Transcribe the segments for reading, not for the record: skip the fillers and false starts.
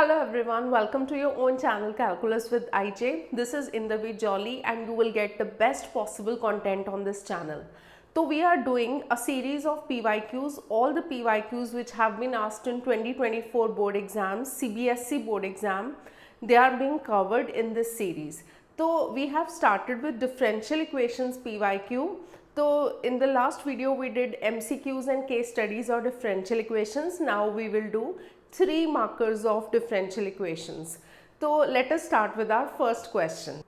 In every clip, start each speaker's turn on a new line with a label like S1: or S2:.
S1: Hello everyone, welcome to your own channel Calculus with IJ. This is Indavi Jolly and you will get the best possible content on this channel. So we are doing a series of PYQs, all the PYQs which have been asked in 2024 board exams, CBSE board exam, they are being covered in this series. So we have started with differential equations PYQ. So in the last video we did MCQs and case studies or differential equations. Now we will do 3 markers of differential equations. So let us start with our first question.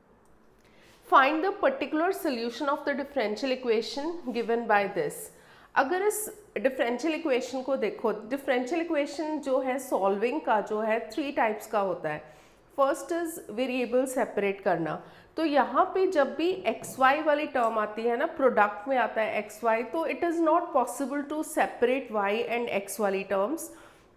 S1: Find the particular solution of the differential equation given by this. अगर इस differential equation को देखो, differential equation जो है solving का जो है 3 types का होता है. फर्स्ट इज वेरिएबल सेपरेट करना. तो यहाँ पे जब भी एक्स वाई वाली टर्म आती है ना, प्रोडक्ट में आता है एक्स वाई, तो it is not possible to separate y and x वाली टर्म्स.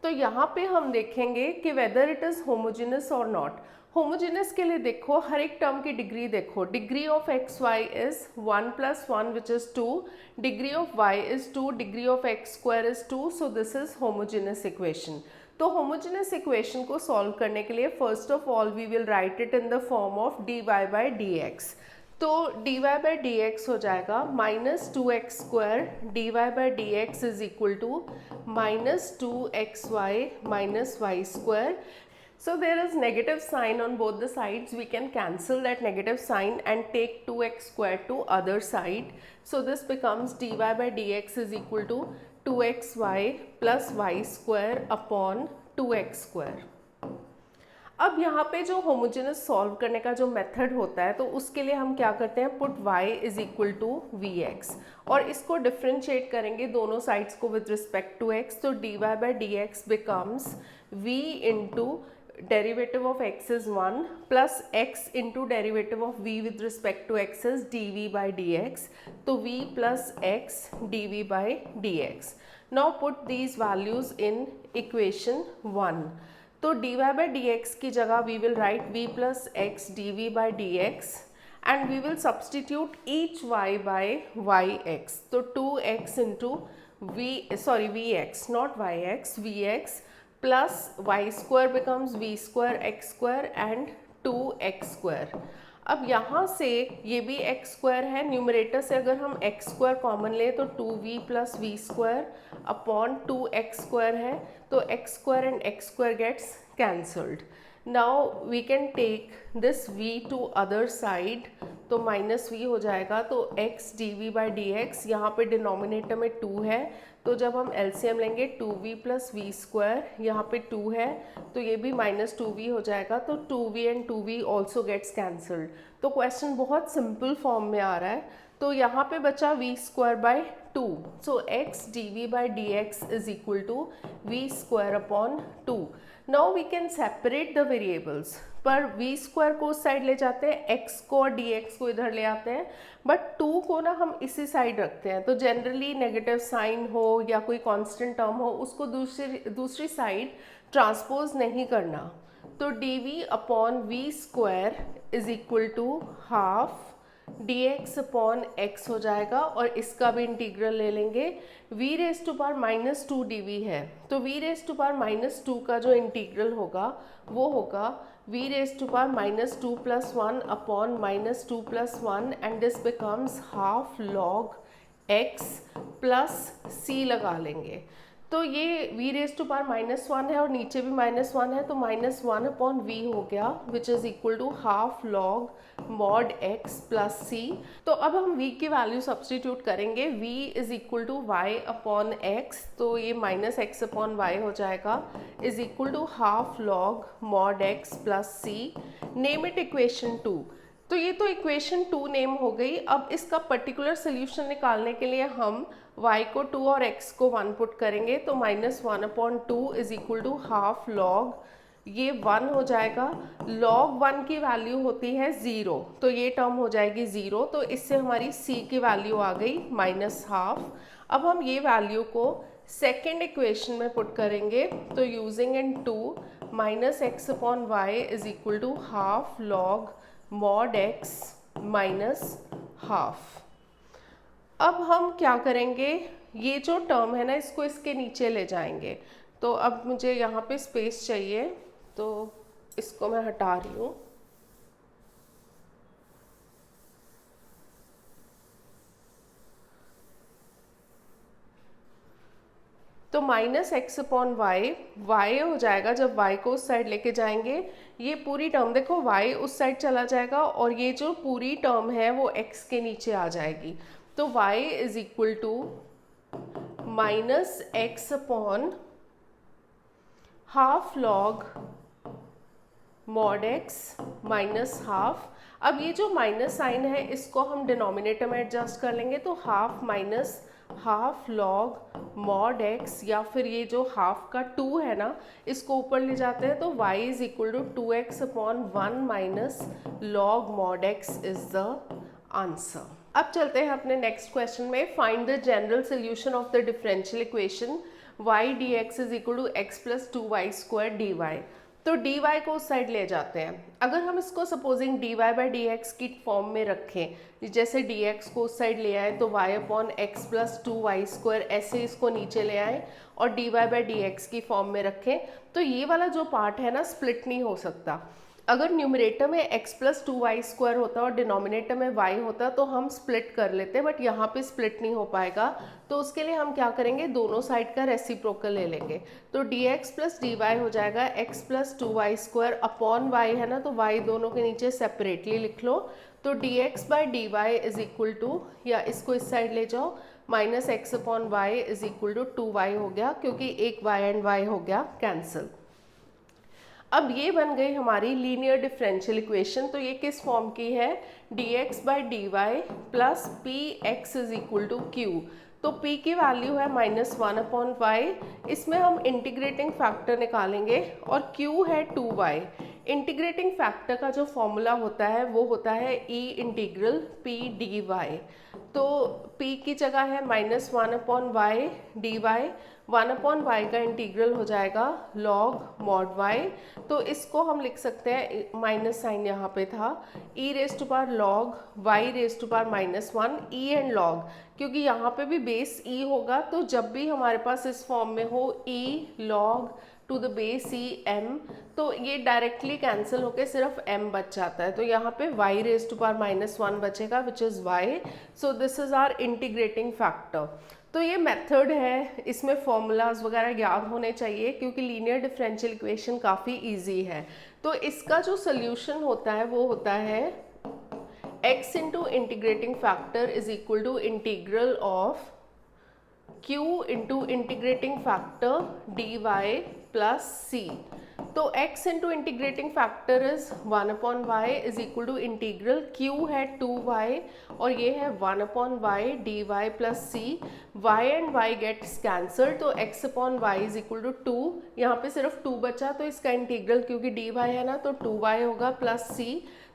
S1: तो यहाँ पे हम देखेंगे कि वेदर इट इज़ होमोजेनस और नॉट. होमोजेनस के लिए देखो, हर एक टर्म की डिग्री देखो. Degree of x y is 1 + 1 which is 2. Degree of y is 2. Degree of x square is 2. So this is homogeneous equation. तो होमोजेनस इक्वेशन को सॉल्व करने के लिए first of all we will write it in the form of dy by d x. तो dy by d x हो जाएगा -2x² dy by d x is equal to -2xy - y². So there is negative sign on both the sides. We can cancel that negative sign and take 2x² to other side. So this becomes dy by dx is equal to 2xy plus y² upon 2x². अब यहाँ पे जो homogeneous solve करने का जो method होता है, तो उसके लिए हम क्या करते हैं, put y is equal to vx और इसको डिफ्रेंशिएट करेंगे दोनों साइड्स को विद रिस्पेक्ट टू x. तो dy by d x becomes v into derivative of x is 1 plus x into derivative of v with respect to x is dv by dx. So v plus x dv by dx. Now put these values in equation 1. तो dy by dx की जगह we will write v plus x dv by dx and we will substitute each y by yx. So 2x into vx, not yx, vx plus y² becomes v² x² and 2x². अब यहाँ से ये भी x² है, numerator से अगर हम x² common ले तो 2v plus v² upon 2x² है, तो x² and x² gets cancelled. Now we can take this v to other side, तो माइनस v हो जाएगा. तो x dv by dx, यहाँ पे डिनोमिनेटर में 2 है, तो जब हम एलसीएम लेंगे 2v plus v², यहाँ पे 2 है तो ये भी -2v हो जाएगा. तो 2v and 2v also gets cancelled. तो क्वेश्चन बहुत सिंपल फॉर्म में आ रहा है. तो यहाँ पे बचा v² by 2. So x dv by dx is equal to v² upon 2. Now we can separate the variables. पर v² को उस साइड ले जाते हैं, x को और dx को इधर ले आते हैं, बट 2 को ना हम इसी साइड रखते हैं. तो जनरली नेगेटिव साइन हो या कोई कांस्टेंट टर्म हो, उसको दूसरी साइड ट्रांसपोज नहीं करना. तो dv upon v² is equal to half dx upon x हो जाएगा और इसका भी इंटीग्रल ले लेंगे. v raise to power -2 dv है, तो v रेज टू पावर -2 का जो इंटीग्रल होगा वो होगा v raise to power -2 + 1 upon -2 + 1 and this becomes half log x plus c लगा लेंगे. तो ये v रेज टू पावर -1 है और नीचे भी -1 है, तो -1 अपॉन v हो गया which is equal to half log mod x plus c. तो अब हम v की वैल्यू सब्सटीट्यूट करेंगे. v is equal to y upon x, तो ये -x अपॉन y हो जाएगा is equal to half log mod x plus c. Name it equation 2. तो ये तो इक्वेशन 2 नेम हो गई. अब इसका पर्टिकुलर सोल्यूशन निकालने के लिए हम y को 2 और x को 1 पुट करेंगे. तो -1 upon 2 is equal to half log, ये 1 हो जाएगा. log 1 की वैल्यू होती है 0, तो ये टर्म हो जाएगी 0. तो इससे हमारी c की वैल्यू आ गई -1/2. अब हम ये वैल्यू को सेकेंड इक्वेशन में पुट करेंगे. तो using in 2 -x upon y is equal to half log mod x -1/2. अब हम क्या करेंगे, ये जो टर्म है ना, इसको इसके नीचे ले जाएंगे. तो अब मुझे यहाँ पे स्पेस चाहिए, तो इसको मैं हटा रही हूँ। तो minus x upon y, y हो जाएगा जब वाई को उस साइड लेके जाएंगे, ये पूरी टर्म देखो वाई उस साइड चला जाएगा और ये जो पूरी टर्म है वो एक्स के नीचे आ जाएगी। तो y is equal to minus x upon half log mod x minus half. अब ये जो माइनस साइन है इसको हम डिनोमिनेटर में एडजस्ट कर लेंगे, तो half minus half log mod x, या फिर ये जो हाफ का 2 है ना इसको ऊपर ले जाते हैं, तो y is equal to 2x upon 1 minus log mod x is the answer. अब चलते हैं अपने नेक्स्ट क्वेश्चन में। Find the general solution of the differential equation y dx is equal to x plus 2y square dy। तो dy को उस side ले जाते हैं। अगर हम इसको सपोजिंग dy बाई dx की फॉर्म में रखें, जैसे dx को उस साइड ले आए तो y upon x plus 2y square, ऐसे इसको नीचे ले आए और dy बाई dx की फॉर्म में रखें, तो ये वाला जो पार्ट है ना स्प्लिट नहीं हो सकता। अगर न्यूमरेटर में x प्लस 2y स्क्वायर होता और डिनोमिनेटर में y होता तो हम स्प्लिट कर लेते, बट यहाँ पे स्प्लिट नहीं हो पाएगा। तो उसके लिए हम क्या करेंगे, दोनों साइड का रेसिप्रोकल ले लेंगे। तो dx प्लस dy हो जाएगा x plus 2y square upon y है ना, तो y दोनों के नीचे सेपरेटली लिख लो। तो dx by dy is equal to, या इसको इस साइड ले जाओ, minus x upon y is equal to 2y हो गया, क्योंकि एक y एंड y हो गया कैंसिल। अब ये बन गई हमारी लीनियर डिफरेंशियल इक्वेशन। तो ये किस फॉर्म की है, dx by d y plus p x is equal to q. तो p की वैल्यू है -1 अपॉन वाई, इसमें हम इंटीग्रेटिंग फैक्टर निकालेंगे, और q है 2y। इंटीग्रेटिंग फैक्टर का जो फॉर्मूला होता है वो होता है e इंटीग्रल p dy। तो p की जगह है -1 upon y d y, 1 upon y का इंटीग्रल हो जाएगा लॉग मॉड वाई। तो इसको हम लिख सकते हैं, माइनस साइन यहाँ पे था, e रेज टू पावर लॉग y raise to power -1 e and log, क्योंकि यहाँ पे भी बेस e होगा, तो जब भी हमारे पास इस फॉर्म में हो e log to the base e m, तो ये डायरेक्टली कैंसिल होके सिर्फ m बच जाता है। तो यहाँ पे y रेज टू पावर -1 बचेगा which is y। So this is our integrating factor. तो ये मेथड है, इसमें फॉर्मूलाज वगैरह याद होने चाहिए, क्योंकि लीनियर डिफरेंशियल इक्वेशन काफ़ी इजी है। तो इसका जो सोल्यूशन होता है वो होता है x into integrating factor is equal to integral of q into integrating factor dy plus c। तो x into integrating factor is 1 upon y is equal to integral q है 2y और ये है 1 upon y d y plus c. y and y gets cancelled, तो x upon y is equal to 2, यहाँ पे सिर्फ 2 बचा, तो इसका इंटीग्रल क्योंकि dy है ना तो 2y होगा प्लस c।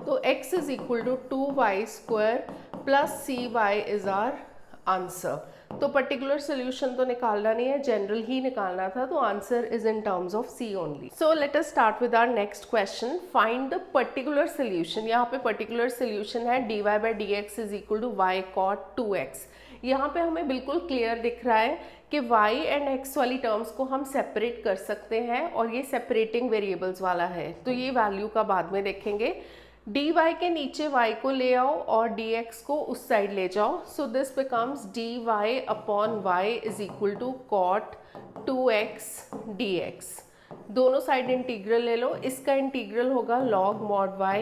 S1: तो x is equal to 2y square plus cy is our answer. तो पर्टिकुलर सोल्यूशन तो निकालना नहीं है, जनरल ही निकालना था, तो answer is in terms of c only. So let us start with our next question, find the particular solution. यहाँ पे पर्टिकुलर सोल्यूशन है dy by d x is equal to y cot 2x। यहाँ पे हमें बिल्कुल clear दिख रहा है कि y एंड x वाली टर्म्स को हम सेपरेट कर सकते हैं, और ये सेपरेटिंग वेरिएबल्स वाला है, तो ये वैल्यू का बाद में देखेंगे। dy के नीचे y को ले आओ और dx को उस साइड ले जाओ, so this becomes dy upon y is equal to cot 2x dx। दोनों साइड इंटीग्रल ले लो, इसका इंटीग्रल होगा log mod y,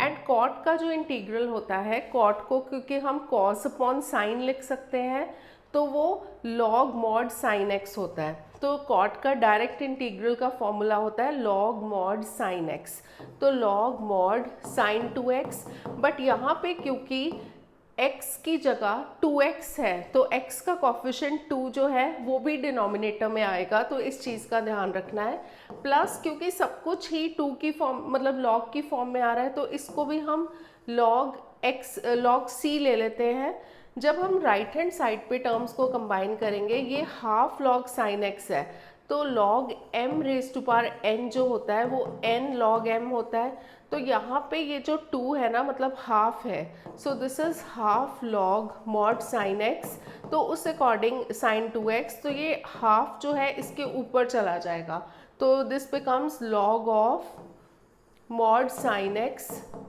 S1: and cot का जो इंटीग्रल होता है, कॉट को क्योंकि हम कॉस अपॉन साइन लिख सकते हैं, तो वो लॉग मॉड साइन x होता है। तो कॉट का डायरेक्ट इंटीग्रल का फॉर्मूला होता है लॉग मॉड साइन x, तो log mod sine 2x। But यहाँ पे क्योंकि x की जगह 2x है, तो x का कॉफिशिएंट 2 जो है वो भी डिनोमिनेटर में आएगा, तो इस चीज़ का ध्यान रखना है। प्लस क्योंकि सब कुछ ही 2 की फॉर्म मतलब लॉग की फॉर्म में आ रहा है, तो इसको भी हम लॉग c ले लेते हैं। जब हम राइट हैंड साइड पे टर्म्स को कंबाइन करेंगे, ये हाफ लॉग साइन x है, तो लॉग m raise to power n जो होता है वो n लॉग m होता है। तो यहाँ पे ये जो 2 है ना मतलब हाफ है, सो this is half log mod sine x। तो उस अकॉर्डिंग साइन 2x, तो ये हाफ जो है इसके ऊपर चला जाएगा, तो this becomes log of mod sin x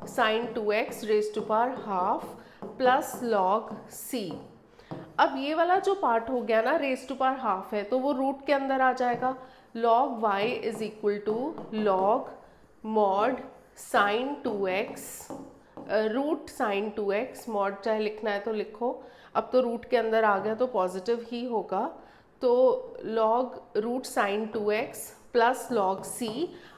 S1: sin 2x raise to power half plus log c। अब ये वाला जो पार्ट हो गया ना रेज टू पावर हाफ है, तो वो रूट के अंदर आ जाएगा। log y is equal to log mod sin 2x root sine 2x, mod चाहे लिखना है तो लिखो, अब तो रूट के अंदर आ गया तो पॉजिटिव ही होगा, तो log root sine 2x plus log c।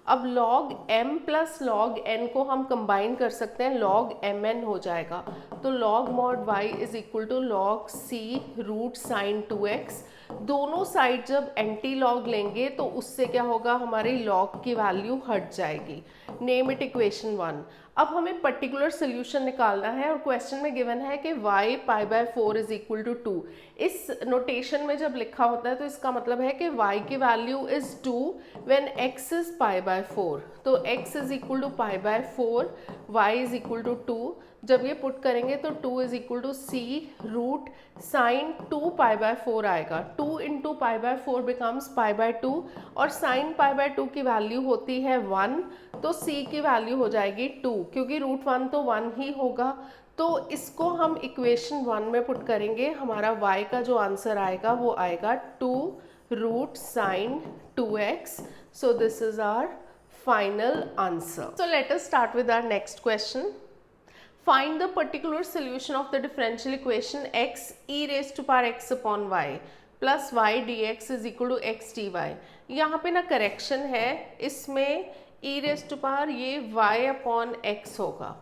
S1: अब log m plus log n को हम कंबाइन कर सकते हैं, log mn हो जाएगा, तो log mod y is equal to log c root sine 2x। दोनों साइड जब एंटी लॉग लेंगे तो उससे क्या होगा, हमारी log की वैल्यू हट जाएगी। Name it equation 1। अब हमें पर्टिकुलर सोल्यूशन निकालना है और क्वेश्चन में गिवन है कि y pi by 4 is equal to 2। इस नोटेशन में जब लिखा होता है तो इसका मतलब है कि y की value is 2 when x is pi by 4, तो x is equal to pi by 4, y is equal to 2। जब ये पुट करेंगे तो 2 is equal to c root sine 2 pi by 4 आएगा। 2 into pi by 4 becomes pi by 2 और sine pi by 2 की value होती है 1, तो c की वैल्यू हो जाएगी 2, क्योंकि रूट 1 तो 1 ही होगा। तो इसको हम इक्वेशन 1 में पुट करेंगे, हमारा y का जो आंसर आएगा वो आएगा 2 root sine 2x। So this is our final answer. So let us start with our next question. Find the particular solution of the differential equation x e raised to power x upon y plus y dx is equal to x dy। यहाँ पे ना correction है, इसमें e raised to power ये y upon x होगा।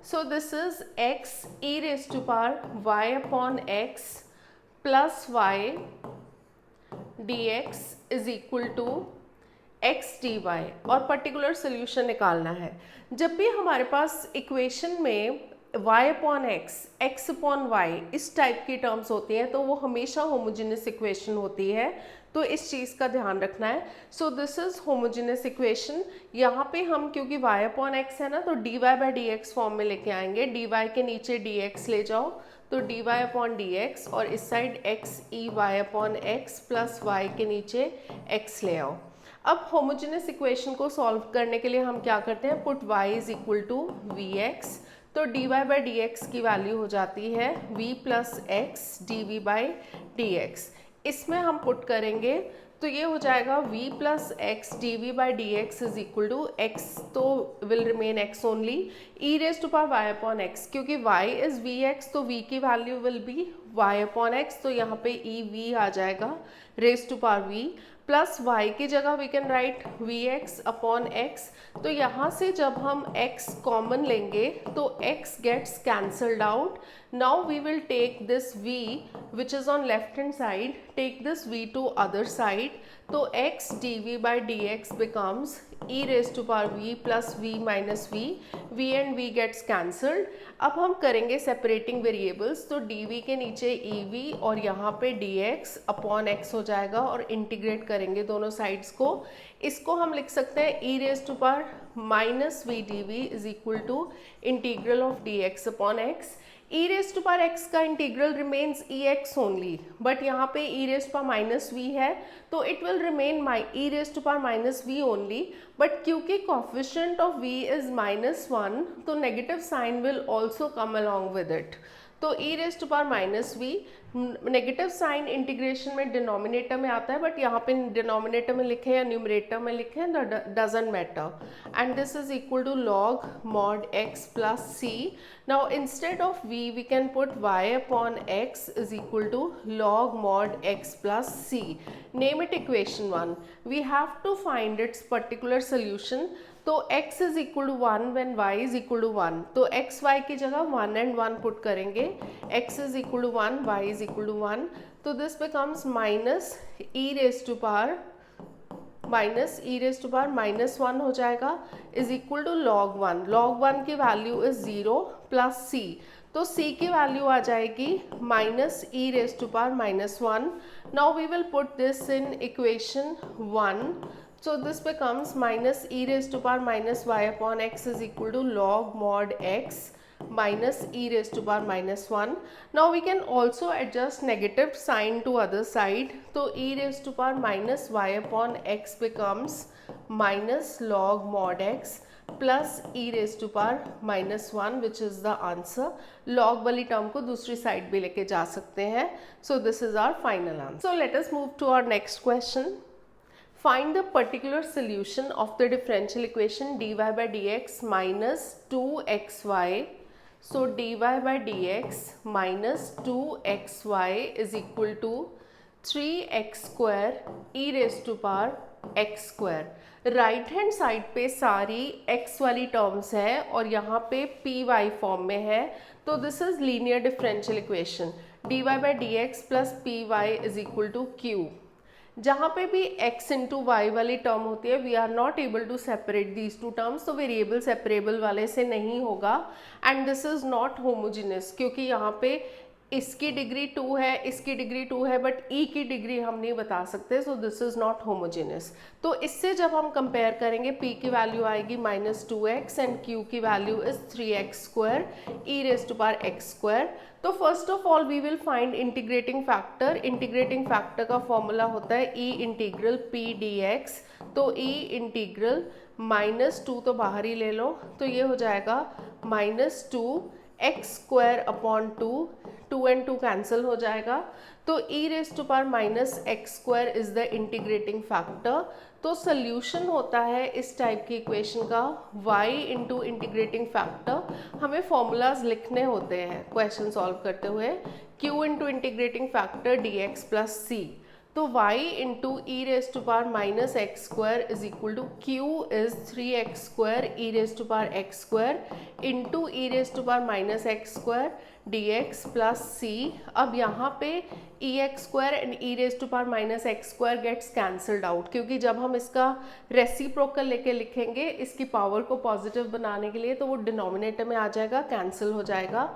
S1: So this is x e raised to power y upon x plus y dx is equal to x dy और particular solution निकालना है। जब भी हमारे पास इक्वेशन में y upon x upon y इस टाइप की टर्म्स होती हैं तो वो हमेशा होमोजेनियस इक्वेशन होती है, तो इस चीज़ का ध्यान रखना है। सो दिस इज होमोजेनियस इक्वेशन। यहाँ पे हम क्योंकि y अपॉन x है ना, तो dy by d x form में लेके आएंगे। dy के नीचे dx ले जाओ तो dy अपॉन dx और इस side x e y upon x plus y के नीचे x ले आओ। अब होमोजेनियस इक्वेशन को सॉल्व करने के लिए हम क्या करते हैं, put y is equal to v x, तो dy बाई डी एक्स की वैल्यू हो जाती है v plus x d v by d x. इसमें हम पुट करेंगे तो ये हो जाएगा v plus x d v by d x is equal to x, तो will remain x only, e raise to power y upon x, क्योंकि y is v x तो v की value will be y upon x, तो यहाँ पे e v आ जाएगा raise to power v plus y की जगह we can write v x upon x. तो यहाँ से जब हम x कॉमन लेंगे तो x gets cancelled out. Now we will take this v which is on left hand side, take this v to other side, तो x dv by dx becomes e raised to power v plus v minus v and v gets cancelled। अब हम करेंगे separating variables, तो dv के नीचे ev और यहाँ पे dx अपॉन x हो जाएगा और इंटीग्रेट करेंगे दोनों साइड्स को। इसको हम लिख सकते हैं e raised to power minus v dv is equal to integral of dx upon x। e raised to power x का इंटीग्रल रिमेन्स ex ओनली, बट यहाँ पे e raised to power minus v है तो it will remain e raised to power minus v only, but क्योंकि coefficient of v is -1 तो negative sign will also come along with it. तो e raised to power minus v, negative sign integration में denominator में आता है, but यहाँ पे denominator में लिखे या न्यूमरेटर में लिखे doesn't matter, and this is equal to log mod x plus c। Now instead of v we can put y upon x is equal to log mod x plus c। Name it equation 1। We have to find its particular solution, तो x is equal to 1 when y is equal to 1, तो x y की जगह 1 and 1 put करेंगे, x is equal to 1 y is equal to 1, तो this becomes minus e raise to power minus 1 हो जाएगा is equal to log 1। log 1 की value is 0 plus c, तो c की वैल्यू आ जाएगी minus e raise to power minus 1। Now we will put this in equation 1, so this becomes minus e raised to power minus y upon x is equal to log mod x minus e raised to power minus 1. Now we can also adjust negative sign to other side. So e raised to power minus y upon x becomes minus log mod x plus e raised to power minus 1, which is the answer. log वाली term को दूसरी side भी लेके जा सकते हैं. So this is our final answer. So let us move to our next question. Find the particular solution of the differential equation dy by dx minus 2xy. So dy by dx minus 2xy is equal to 3x square e raised to power x square. Right hand side पे सारी x वाली terms है और यहाँ पे P Y form में है. तो this is linear differential equation dy by d x plus p y is equal to q. जहाँ पे भी x इंटू वाई वाली टर्म होती है we are not able to separate these two terms. तो वेरिएबल सेपरेबल वाले से नहीं होगा and this is not homogeneous क्योंकि यहाँ पे इसकी डिग्री 2 है, इसकी डिग्री 2 है, बट ई की डिग्री हम नहीं बता सकते. सो दिस इज नॉट होमोजेनियस. तो इससे जब हम कंपेयर करेंगे p की वैल्यू आएगी -2x एंड q की value is 3x square e raise to power x square. तो first of all we will find integrating factor. Integrating factor का फॉर्मूला होता है e इंटीग्रल p dx. तो e integral -2 तो बाहर ही ले लो, तो ये हो जाएगा -2x square upon 2 and 2 cancel हो जाएगा. तो e raise to power -x square is the integrating factor. तो सोल्यूशन होता है इस टाइप की इक्वेशन का y इंटू इंटीग्रेटिंग फैक्टर. हमें फॉर्मूलाज लिखने होते हैं क्वेश्चन सॉल्व करते हुए. q into integrating factor dx plus c. तो y into e raise to power -x square is equal to q is 3x square e raise to power x square into e raise to power -x square dx plus c. अब यहाँ पे ex square and e raise to power -x square gets cancelled out क्योंकि जब हम इसका reciprocal लेके लिखेंगे इसकी पावर को पॉजिटिव बनाने के लिए तो वो डिनोमिनेटर में आ जाएगा, कैंसिल हो जाएगा.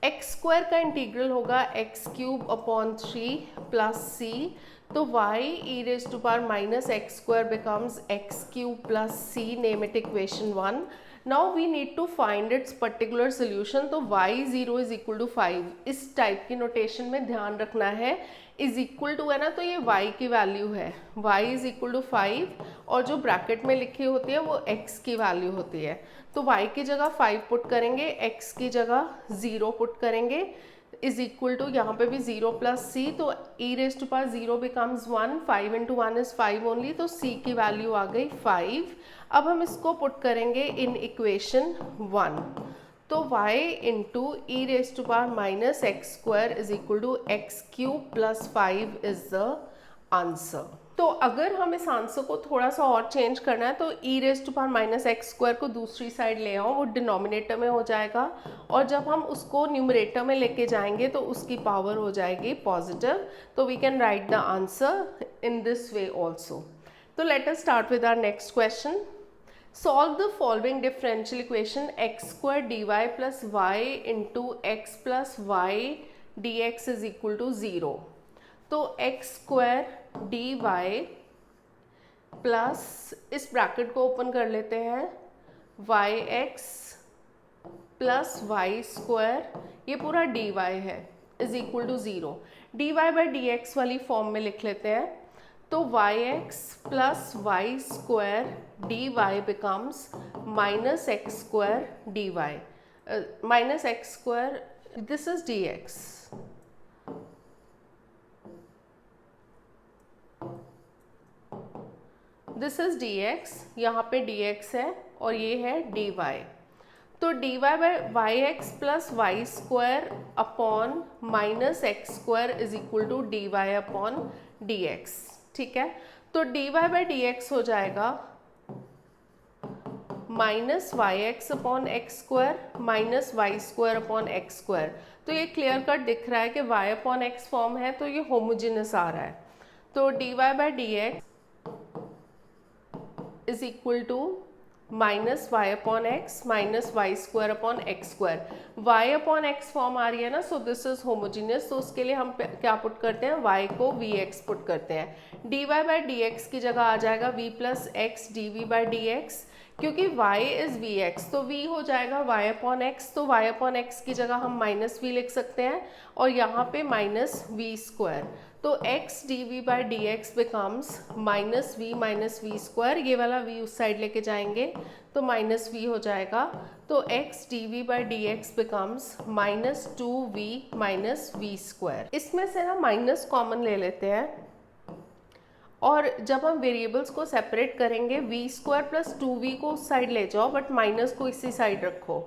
S1: x स्क्वायर का इंटीग्रल होगा x cube upon 3 plus c. तो y e raised to power -x square becomes x cube plus c. Name it equation 1. Now we need to find its particular solution. तो y0 is equal to 5. इस type की notation में ध्यान रखना है. Is equal to है ना, तो ये y की वैल्यू है. y इज इक्वल टू 5 और जो ब्रैकेट में लिखी होती है वो x की वैल्यू होती है. तो y की जगह 5 पुट करेंगे, x की जगह 0 पुट करेंगे इज इक्वल टू यहाँ पे भी 0 प्लस c. तो e raise to power 0 becomes 1. 5 into 1 is 5 only. तो c की वैल्यू आ गई 5. अब हम इसको पुट करेंगे इन इक्वेशन 1. तो y into e raise to power -x square is equal to x cube plus 5 is the answer. तो अगर हम इस आंसर को थोड़ा सा और चेंज करना है तो e raise to power -x square को दूसरी साइड ले आओ, वो डिनोमिनेटर में हो जाएगा और जब हम उसको न्यूमरेटर में लेके जाएंगे तो उसकी पावर हो जाएगी पॉजिटिव. तो we can write the answer in this way also. तो let us start with our next question. Solve the following differential equation x square dy plus y into x plus y dx is equal to 0. तो x square dy plus इस bracket को open कर लेते हैं yx plus y square, ये पूरा dy है, is equal to 0. dy by dx वाली फॉर्म में लिख लेते हैं. तो yx plus y square dy becomes -x square dy. -x square, this is dx. This is dx, यहाँ पे dx है और ये है dy. तो dy by yx plus y square upon -x square is equal to dy upon dx. ठीक है, तो dy बाई dx हो जाएगा -yx upon x square minus y square upon x square. तो ये क्लियर कट दिख रहा है कि y अपॉन एक्स फॉर्म है तो ये होमोजेनस आ रहा है. तो dy by dx is equal to minus y upon x minus y square upon x square. Y upon x form आ रही है ना, सो दिस इज होमोजीनियस, तो उसके लिए हम क्या पुट करते हैं, वाई को वी एक्स पुट करते हैं। D y by d x की जगह आ जाएगा v plus x d v by d x, क्योंकि y इज वी एक्स तो v हो जाएगा y अपॉन एक्स, तो y अपॉन एक्स की जगह हम माइनस वी लिख सकते हैं और यहाँ पे माइनस वी स्क्वायर, तो x d v by d x becomes minus v square, ये वाला v उस साइड लेके जाएंगे तो माइनस v हो जाएगा, तो x d v by d x becomes minus 2v minus v square. इसमें से ना माइनस कॉमन ले लेते हैं और जब हम वेरिएबल्स को सेपरेट करेंगे वी स्क्वायर प्लस 2v को उस साइड ले जाओ बट माइनस को इसी साइड रखो,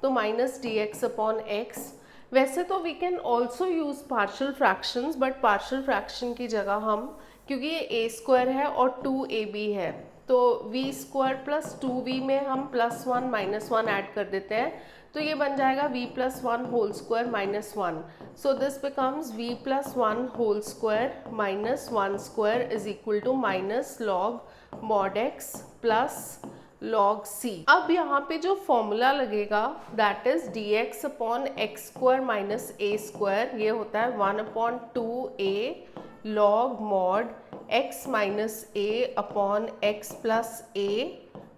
S1: तो minus d x upon x. वैसे तो we can also use partial fractions, but partial fraction की जगह हम, क्योंकि ये ए स्क्वायर है और 2ab है, तो वी स्क्वायर प्लस 2v में हम प्लस 1 माइनस 1 ऐड कर देते हैं, तो ये बन जाएगा v plus 1 whole square minus 1, so this becomes v plus 1 whole square minus 1 square is equal to minus log mod x plus log c। अब यहाँ पे जो फॉर्मूला लगेगा that is dx upon x square minus a square, ये होता है 1 upon 2a log mod x minus a upon x plus a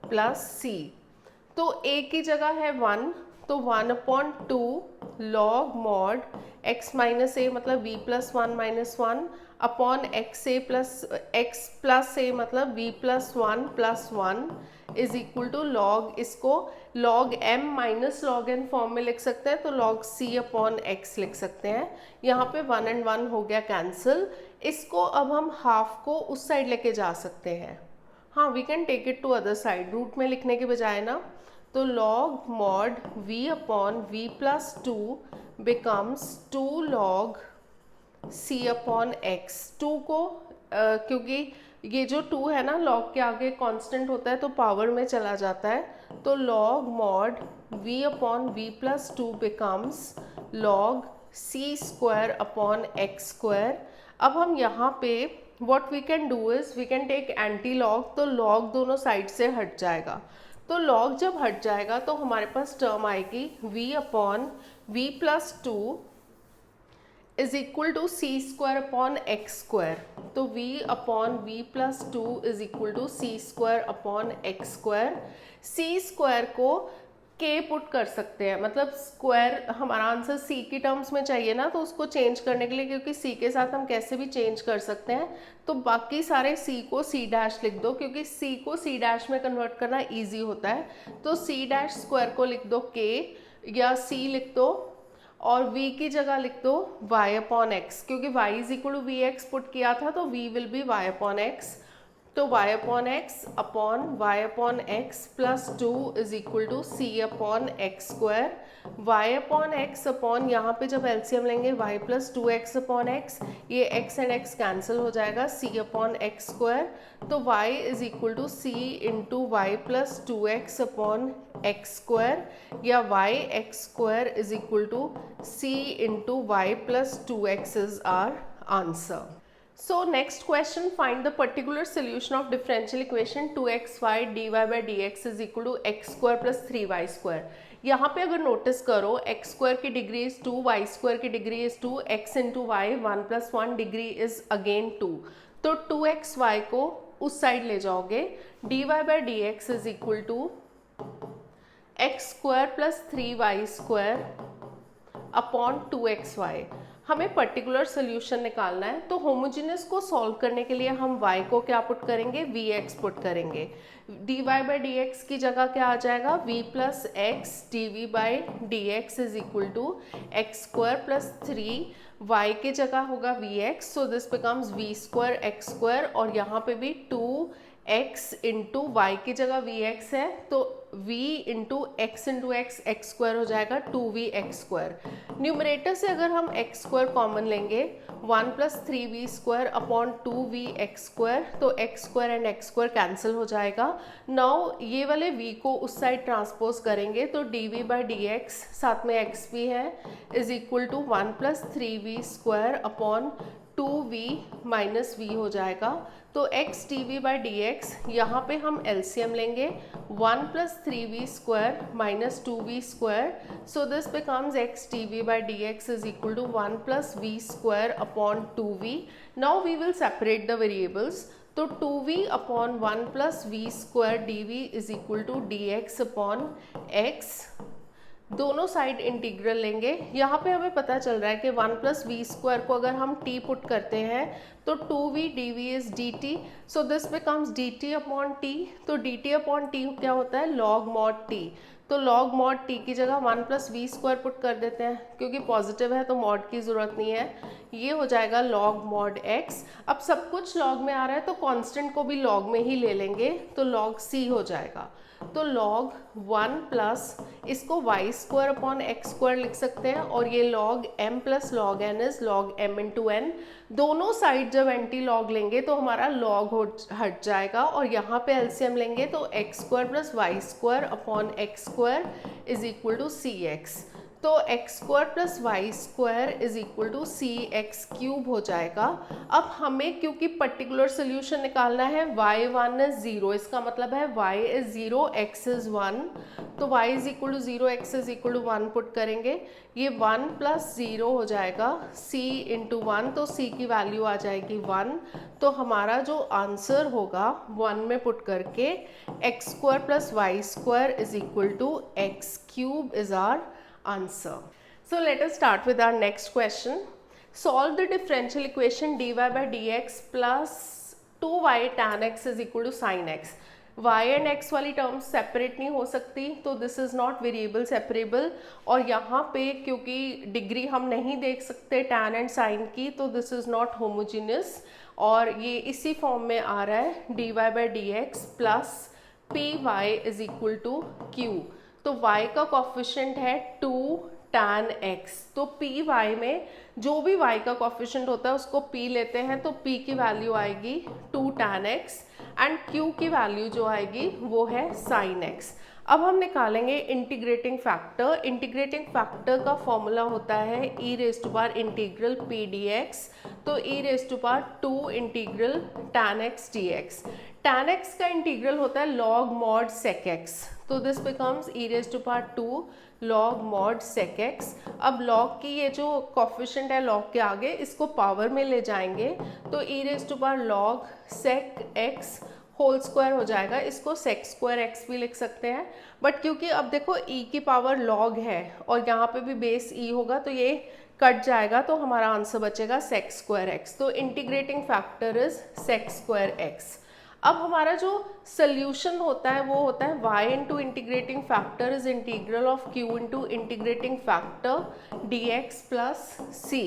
S1: plus c। तो a की जगह है 1, तो 1 upon 2 log mod x minus a मतलब v plus 1 minus 1 upon x plus a मतलब v plus 1 plus 1 is equal to log, इसको log m minus log n form में लिख सकते हैं, तो लॉग c अपॉन x लिख सकते हैं। यहाँ पे 1 and 1 हो गया कैंसिल, इसको अब हम हाफ को उस साइड लेके जा सकते हैं, हाँ we can take it to other side, root में लिखने के बजाय ना, तो log mod v upon v plus 2 becomes 2 log c upon x। 2 को क्योंकि ये जो 2 है ना लॉग के आगे कांस्टेंट होता है तो पावर में चला जाता है, तो log mod v upon v plus 2 becomes log c square upon x square. अब हम यहाँ पे what we can do is we can take anti log, तो लॉग दोनों साइड से हट जाएगा, तो लॉग जब हट जाएगा तो हमारे पास टर्म आएगी v upon v plus 2 is equal to c square upon x square, तो v upon v plus 2 is equal to c square upon x square. C square को k पुट कर सकते हैं, मतलब स्क्वायर हमारा आंसर c की terms में चाहिए ना, तो उसको चेंज करने के लिए, क्योंकि c के साथ हम कैसे भी चेंज कर सकते हैं, तो बाकी सारे c को c डैश लिख दो, क्योंकि c को c डैश में कन्वर्ट करना इजी होता है, तो c डैश स्क्वायर को लिख दो k या c लिख दो और v की जगह लिख दो y अपॉन एक्स, क्योंकि y is equal to v x put किया था तो v will be y upon x, तो y upon x plus 2 is equal to c upon x square. y upon x upon यहाँ पे जब LCM लेंगे y plus 2x upon x, ये x and x cancel हो जाएगा, c upon x square, तो y is equal to c into y plus 2x upon x square, या y x square is equal to c into y plus 2x is our answer. So next question, find the particular solution of differential equation 2xy dy by dx is equal to x square plus 3y square। यहाँ पे अगर notice करो x square की degree is 2, y square की degree is 2, x into y 1 plus 1 degree is again 2, तो 2xy को उस side ले जाओगे, dy by dx is equal to x square plus 3y square upon 2xy। हमें particular solution निकालना है, तो होमोजेनियस को सॉल्व करने के लिए हम y को क्या पुट करेंगे, vx पुट करेंगे, dy by dx की जगह क्या आ जाएगा v plus x dv by dx is equal to x square plus 3 y की जगह होगा vx, so this becomes v square x square, और यहाँ पे भी 2x इंटू वाई की जगह vx है, तो v into x x square हो जाएगा 2v एक्स स्क्वायर। न्यूमरेटर से अगर हम एक्स स्क्वायर कॉमन लेंगे 1 plus 3v square upon 2v x square, तो x square and x square cancel हो जाएगा। नाउ ये वाले v को उस साइड ट्रांसपोज करेंगे, तो dv बाई dx साथ में x भी है is equal to 1 plus 3v square upon 2v minus v हो जाएगा। तो x dv by d x, यहाँ पे हम LCM लेंगे 1 plus 3v square minus 2v square, so this becomes x dv by d x is equal to 1 plus v square upon 2v। Now we will separate the variables, तो 2v upon 1 plus v square d v is equal to d x upon x, दोनों side integral लेंगे। यहाँ पे हमें पता चल रहा है कि 1 प्लस वी स्क्वायर को अगर हम t पुट करते हैं तो 2v dv is dt, so this becomes dt upon t। तो dt अपॉन t क्या होता है, log mod t। तो log mod t की जगह 1 प्लस वी स्क्वायर पुट कर देते हैं, क्योंकि पॉजिटिव है तो मॉड की ज़रूरत नहीं है, ये हो जाएगा log mod x। अब सब कुछ log में आ रहा है तो कांस्टेंट को भी log में ही ले लेंगे, तो log c हो जाएगा। तो log 1 प्लस इसको y square upon x square लिख सकते हैं, और ये log m plus log n इज log m इंटू n। दोनों साइड जब एंटी लॉग लेंगे तो हमारा log हट जाएगा, और यहाँ पे एलसीएम लेंगे तो x square plus y square upon x square is equal to c x. तो x square plus y square is equal to c x cube हो जाएगा। अब हमें क्योंकि पर्टिकुलर सोल्यूशन निकालना है, y1 इज 0, इसका मतलब है y इज 0 x इज 1, तो y is equal to 0 x is equal to 1 put करेंगे, ये 1 प्लस 0 हो जाएगा c इंटू 1, तो c की वैल्यू आ जाएगी 1। तो हमारा जो आंसर होगा 1 में पुट करके x square plus y square is equal to x cube is our answer. So let us start with our next question. Solve the differential equation dy by dx plus 2y tan x is equal to sin x. y and x वाली terms separate नहीं हो सकती, तो this is not variable separable. और यहाँ पे क्योंकि degree हम नहीं देख सकते tan एंड sin की, तो दिस इज़ नॉट होमोजीनियस, और ये इसी फॉर्म में आ रहा है dy by d x plus p y is equal to q. तो y का कॉफिशिएंट है 2 tan x, तो पी वाई में जो भी y का कॉफिशिएंट होता है उसको p लेते हैं, तो p की वैल्यू आएगी 2 tan x एंड q की वैल्यू जो आएगी वो है sin x। अब हम निकालेंगे इंटीग्रेटिंग फैक्टर। इंटीग्रेटिंग फैक्टर का फॉर्मूला होता है e raise to power integral p dx, तो e raise to power 2 integral tan x dx। tan x का इंटीग्रल होता है log mod sec x, तो this becomes e raise to power 2 log mod sec x। अब log की ये जो coefficient है log के आगे, इसको पावर में ले जाएंगे, तो e raise to power log sec x whole square हो जाएगा। इसको sec स्क्वायर x भी लिख सकते हैं, बट क्योंकि अब देखो e की पावर log है और यहाँ पे भी बेस e होगा, तो ये कट जाएगा, तो हमारा आंसर बचेगा sec स्क्वायर x। तो integrating factor is sec square x। अब हमारा जो सोल्यूशन होता है वो होता है y into integrating factor is integral of q into integrating factor dx plus c।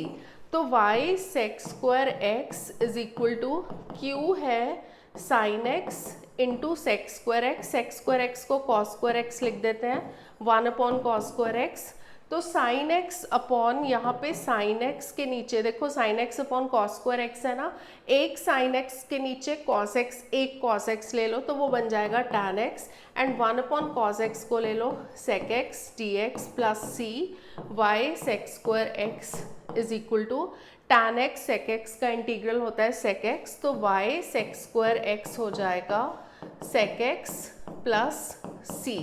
S1: तो y sec square x is equal to q है sin x into sec square x. Sec square x को cos square x लिख देते हैं, 1 upon cos square x. तो sine x upon यहाँ पे sine x के नीचे देखो sine x upon cos square x है ना, एक साइन एक्स के नीचे कॉस एक्स, एक कॉस एक्स ले लो तो वो बन जाएगा tan x, and 1 upon cos x को ले लो sec x d x plus c y sec square x is equal to tan x sec x का इंटीग्रल होता है सेक एक्स, तो वाई सेक स्क्वायर एक्स हो जाएगा सेक एक्स प्लस सी।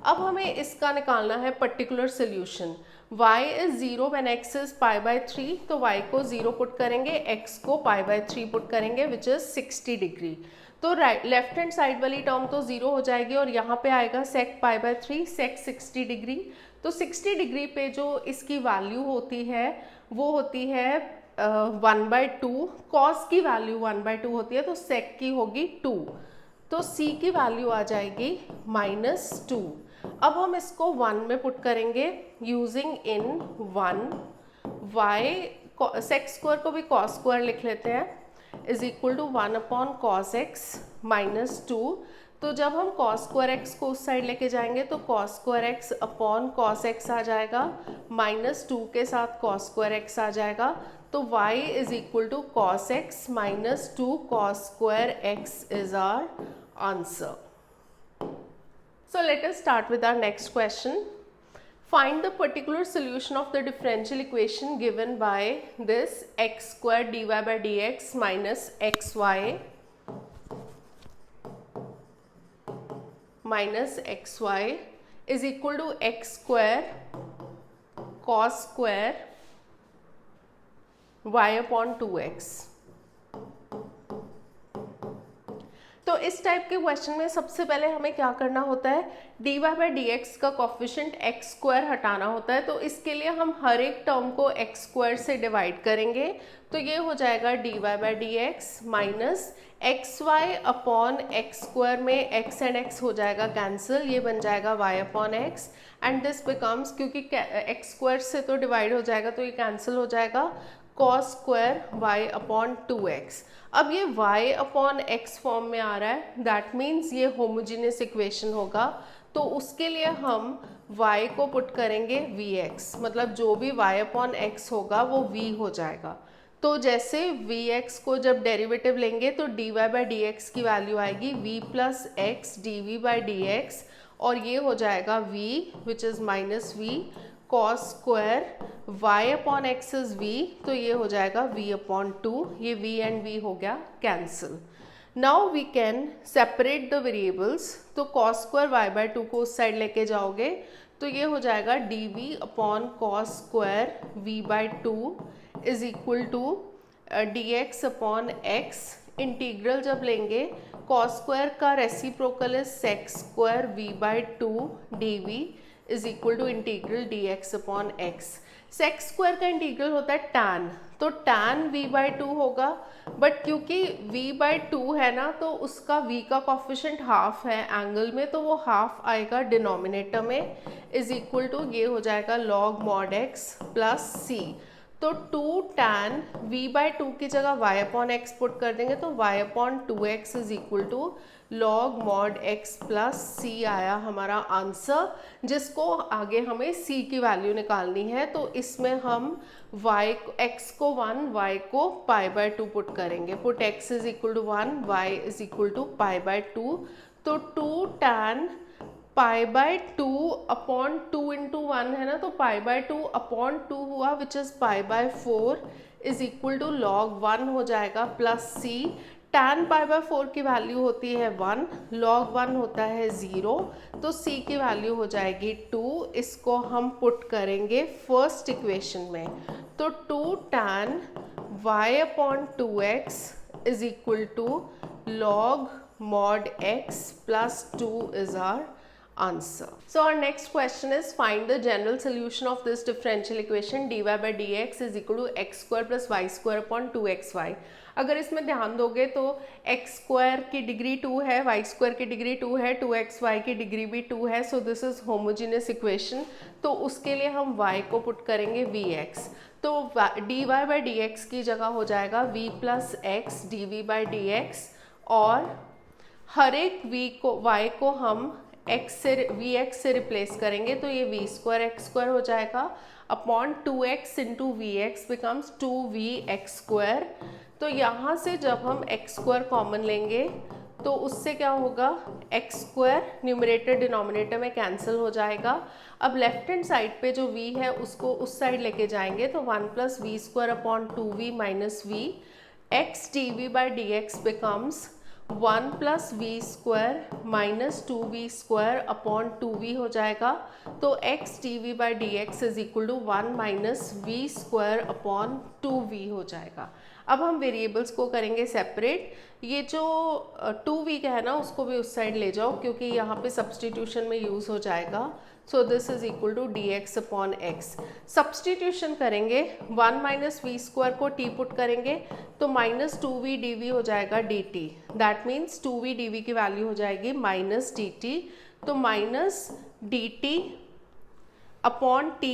S1: अब हमें इसका निकालना है particular solution. y is 0 when x is pi bye 3, तो y को 0 पुट करेंगे, x को पाई बाय 3 पुट करेंगे विच इज 60 डिग्री। तो लेफ्ट हैंड साइड वाली टर्म तो 0 हो जाएगी और यहाँ पे आएगा सेक पाई बाय 3 सेक 60 डिग्री। तो 60 डिग्री पे जो इसकी वैल्यू होती है वो होती है 1/2, कॉस की वैल्यू 1/2 होती है, तो सेक की होगी 2, तो c की वैल्यू आ जाएगी -2। अब हम इसको 1 में पुट करेंगे using in 1, y sec square को भी कॉस स्क्वायर लिख लेते हैं is equal to 1 upon cos x -2। तो जब हम कॉस स्क्वायर एक्स को उस साइड लेके जाएंगे तो cos square x upon cos x आ जाएगा, -2 के साथ कॉस स्क्वायर एक्स आ जाएगा, तो y is equal to cos x -2 cos square x is our answer. So let us start with our next question. Find the particular solution of the differential equation given by this x square dy by dx minus xy is equal to x square cos square y upon 2x। तो इस type के question में सबसे पहले हमें क्या करना होता है, dy बाई डी एक्स का कॉफिशिएंट एक्स स्क्वायर हटाना होता है। तो इसके लिए हम हर एक टर्म को एक्स स्क्वायर से डिवाइड करेंगे, तो ये हो जाएगा dy by d x minus x y upon x square में एक्स एंड एक्स हो जाएगा कैंसिल, ये बन जाएगा y upon x and this becomes, क्योंकि एक्स स्क्वायर से तो डिवाइड हो जाएगा तो ये कैंसिल हो जाएगा, cos square y upon 2x। अब ये y अपॉन x फॉर्म में आ रहा है, दैट मीन्स ये होमोजीनियस इक्वेशन होगा। तो उसके लिए हम y को पुट करेंगे vx, मतलब जो भी y अपॉन x होगा वो v हो जाएगा। तो जैसे vx को जब डेरिवेटिव लेंगे तो dy बाई डी एक्स की वैल्यू आएगी v plus x dv by d x, और ये हो जाएगा v which is minus v cos square y upon x is v, तो ये हो जाएगा v अपॉन 2, ये v एंड v हो गया cancel. Now we can separate the variables, तो cos स्क्वायर y बाई 2 को उस साइड लेके जाओगे तो ये हो जाएगा dv upon cos square v by 2 is equal to dx upon x। Integral जब लेंगे cos स्क्वायर का reciprocal is sec square v by 2 dv is equal to integral dx upon x। Sec square का integral होता है tan, तो tan v by 2 होगा, but क्योंकि v by 2 है ना तो उसका v का कॉफिशिएंट हाफ है एंगल में, तो वो हाफ आएगा डिनोमिनेटर में, इज इक्वल टू ये हो जाएगा log mod x plus c। तो 2 tan v बाई 2 की जगह y अपॉन एक्स पुट कर देंगे तो y upon 2x is equal to log mod x plus c आया हमारा आंसर, जिसको आगे हमें c की वैल्यू निकालनी है। तो इसमें हम x को 1, y को पाई बाई 2 पुट करेंगे, put x is equal to 1, y is equal to pi by 2, तो 2 tan pi by 2 upon 2 into 1 है ना, तो पाई बाई 2 अपॉन 2 हुआ which is pi by 4 is equal to log 1 हो जाएगा plus c। tan pi by 4 की value होती है 1, log 1 होता है 0, तो c की वैल्यू हो जाएगी 2। इसको हम पुट करेंगे फर्स्ट इक्वेशन में, तो 2 tan y upon 2x is equal to log mod x plus 2 is our answer. So our next question is find the general solution of this differential equation dy by dx is equal to x square plus y square upon 2xy। अगर इसमें ध्यान दोगे तो x square की degree 2 है, y square की degree 2 है, 2xy की डिग्री भी 2 है, सो दिस इज होमोजीनियस इक्वेशन। तो उसके लिए हम y को पुट करेंगे vx, तो dy बाई डी एक्स की जगह हो जाएगा v plus x dv by d x, और हर एक v को y को हम x से vx से रिप्लेस करेंगे तो ये v स्क्वायर एक्स स्क्वायर हो जाएगा upon 2x into v x becomes 2vx square. तो यहाँ से जब हम x स्क्वायर कॉमन लेंगे तो उससे क्या होगा, x स्क्वायर न्यूमरेटर डिनोमिनेटर में कैंसिल हो जाएगा। अब लेफ्ट हैंड साइड पे जो v है उसको उस साइड लेके जाएंगे तो 1 plus v square upon 2v minus v, x dv by d x becomes 1 plus v square minus 2v square upon 2v हो जाएगा। तो x dv by d x is equal to 1 minus v square upon 2v हो जाएगा। अब हम variables को करेंगे separate, ये जो 2v का है ना उसको भी उस साइड ले जाओ क्योंकि यहाँ पे सब्सटीट्यूशन में यूज़ हो जाएगा। So this is equal to d x upon x. Substitution करेंगे, 1 माइनस वी स्क्वायर को t पुट करेंगे तो माइनस 2v dv हो जाएगा dt, that means 2v dv की वैल्यू हो जाएगी माइनस dt, तो minus dt upon t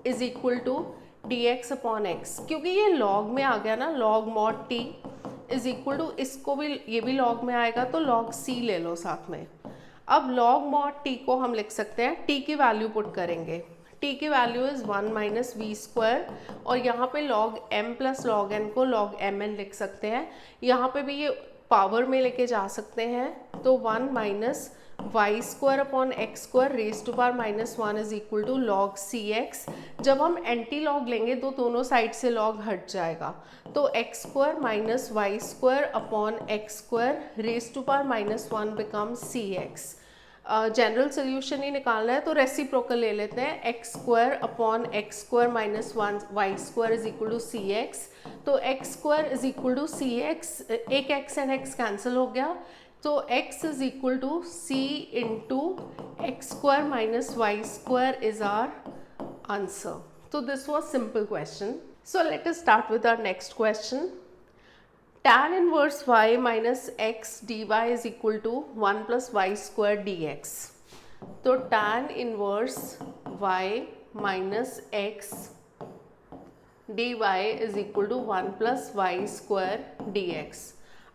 S1: is equal to dx upon x। क्योंकि ये log में आ गया ना, log mod t is equal to, इसको भी ये भी log में आएगा तो log c ले लो साथ में। अब log mod t को हम लिख सकते हैं, t की वैल्यू पुट करेंगे, t की value is 1 minus v square, और यहाँ पे log m plus log n को log mn लिख सकते हैं। यहाँ पे भी ये पावर में लेके जा सकते हैं तो 1 minus y square upon x square raise to power minus 1 is equal to log c x. जब हम एंटी लॉग लेंगे तो दोनों साइड से लॉग हट जाएगा, तो x square minus y square upon x square raise to power minus 1 becomes c x. General solution ही निकालना है तो रेसिप्रोकल ले लेते हैं, x square upon x square minus 1 y square is equal to c x. तो x square is equal to c x, एक x and x cancel हो गया, तो x is equal to c into x square minus y square is our answer. So this was simple question. So let us start with our next question. Tan inverse y minus x dy is equal to 1 plus y square dx. तो tan inverse y minus x dy is equal to 1 plus y square dx.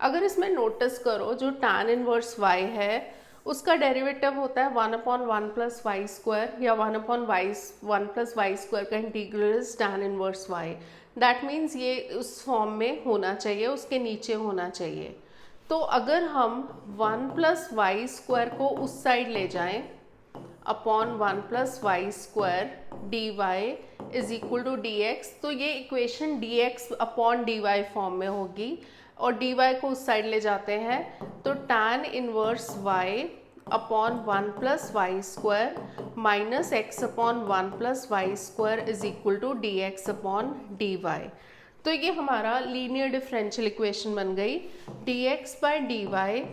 S1: अगर इसमें notice करो जो tan inverse y है उसका derivative होता है 1 upon 1 plus y square, या 1 अपॉन 1 प्लस वाई स्क्वायर का integral is tan inverse y। That means ये उस फॉर्म में होना चाहिए, उसके नीचे होना चाहिए। तो अगर हम 1 प्लस वाई स्क्वायर को उस साइड ले जाएं upon 1 plus y square d y is equal to d x, तो ये equation d x upon d y form में होगी, और dy को उस साइड ले जाते हैं तो tan inverse y upon 1 plus y square minus x upon 1 plus y square is equal to d x upon d y. तो ये हमारा लीनियर डिफरेंशियल इक्वेशन बन गई। D x by d y,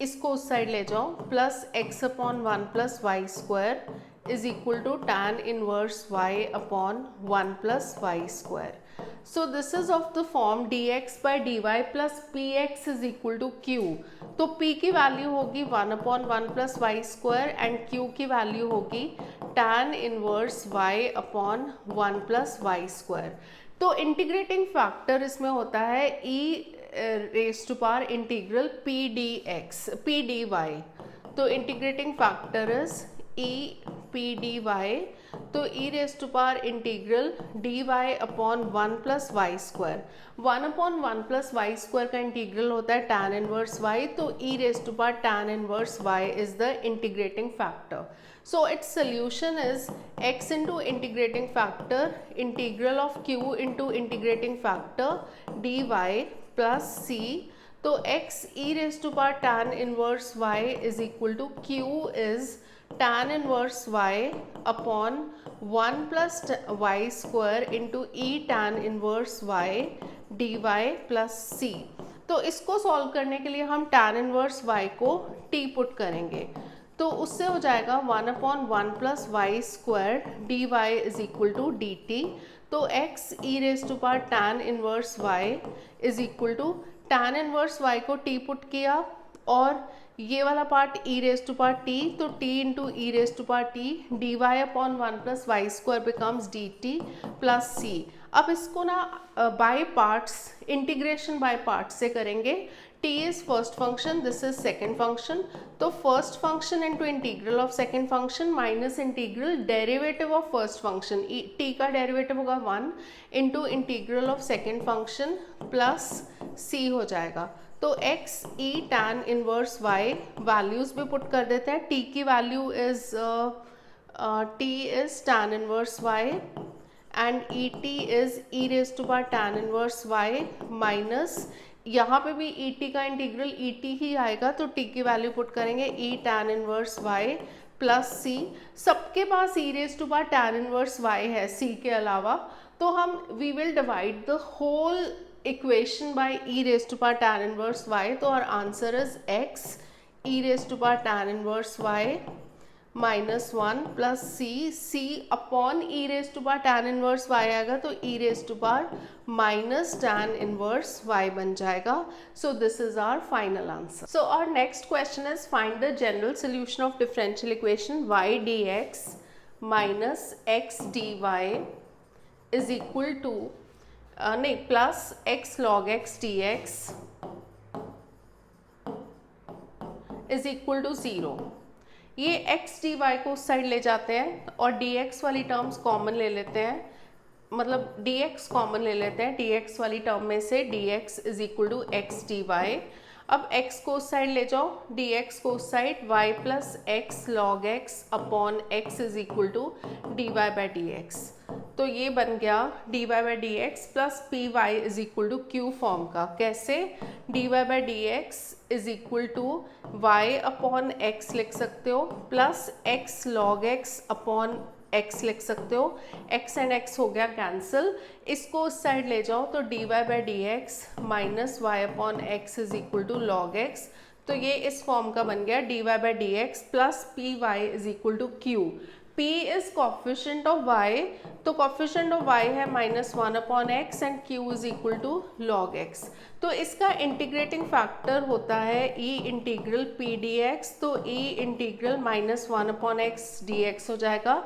S1: इसको उस साइड ले जाओ, plus x upon 1 plus y square is equal to tan inverse y upon 1 plus y square. So this is of the form dx by dy plus px is equal to q. तो p की value होगी 1 upon 1 plus y square and q की value होगी tan inverse y upon 1 plus y square. तो integrating factor इसमें होता है e raise to power integral p dy। तो integrating factor is e p dy, तो e raise to power integral dy upon 1 plus y square. 1 upon 1 plus y square का integral होता है tan inverse y, तो e raise to power tan inverse y is the integrating factor. So it's solution is x into integrating factor integral of q into integrating factor dy plus c। तो x e raise to power tan inverse y is equal to q is tan inverse y upon 1 plus y square into e tan inverse y dy plus c। तो इसको solve करने के लिए हम tan inverse y को t put करेंगे, तो उससे हो जाएगा 1 upon 1 plus y square dy is equal to d t. तो x e raise to power tan inverse y is equal to tan inverse y को t पुट किया, और ये वाला part e raise to power t, तो t into e raise to power t dy upon 1 plus y square becomes d t plus c। अब इसको ना by parts, integration by parts से करेंगे। t is first function, this is second function, तो first function into integral of second function minus integral derivative of first function, t का derivative होगा 1 into integral of second function plus c हो जाएगा। तो x e tan inverse y values भी put कर देते हैं। t की value is tan inverse y and e t is e raise to power tan inverse y minus, यहाँ पे भी ई टी का इंटीग्रल ई टी ही आएगा, तो t की वैल्यू पुट करेंगे e tan inverse y plus c। सबके पास e raise to power tan inverse y है c के अलावा, तो हम we will divide the whole equation by e raised to power tan inverse y, तो our answer is x e raised to power tan inverse y minus 1 plus c upon e raised to power tan inverse y आएगा, तो e raised to power minus tan inverse y बन जाएगा। So this is our final answer. So our next question is find the general solution of differential equation y dx minus x dy is equal to नहीं plus x log x dx is equal to 0। ये x dy को उस side ले जाते हैं और dx वाली terms common ले लेते हैं, मतलब dx कॉमन ले लेते हैं, dx वाली टर्म में से dx is equal to x d y. अब x को उस साइड ले जाओ, dx को उस side, y plus x log x upon x is equal to d y by d x. तो ये बन गया d y by d x plus p y is equal to q form का। कैसे? D y by d x is equal to y upon x लिख सकते हो, plus x log x upon x लिख सकते हो। x एंड x हो गया कैंसिल, इसको उस साइड ले जाओ तो d y by d x minus y upon x is equal to log x. तो ये इस फॉर्म का बन गया d y by d x plus p y is equal to q. p is coefficient of y, तो coefficient of y है minus one upon x and q is equal to log x। तो इसका integrating factor होता है e integral p dx, तो e integral minus one upon x d x हो जाएगा,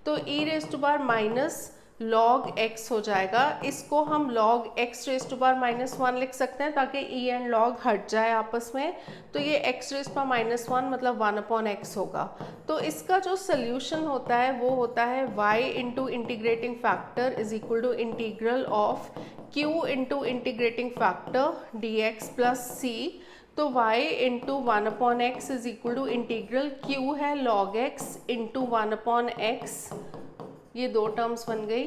S1: तो e raise to power minus log x हो जाएगा। इसको हम log x raise to power minus one लिख सकते हैं ताकि e एंड log हट जाए आपस में, तो ये x raise to power minus one मतलब वन अपॉन एक्स होगा। तो इसका जो सोल्यूशन होता है वो होता है y into integrating factor is equal to integral of q into integrating factor dx plus c। तो y into one upon x is equal to integral q है log x into one upon x, ये दो terms बन गई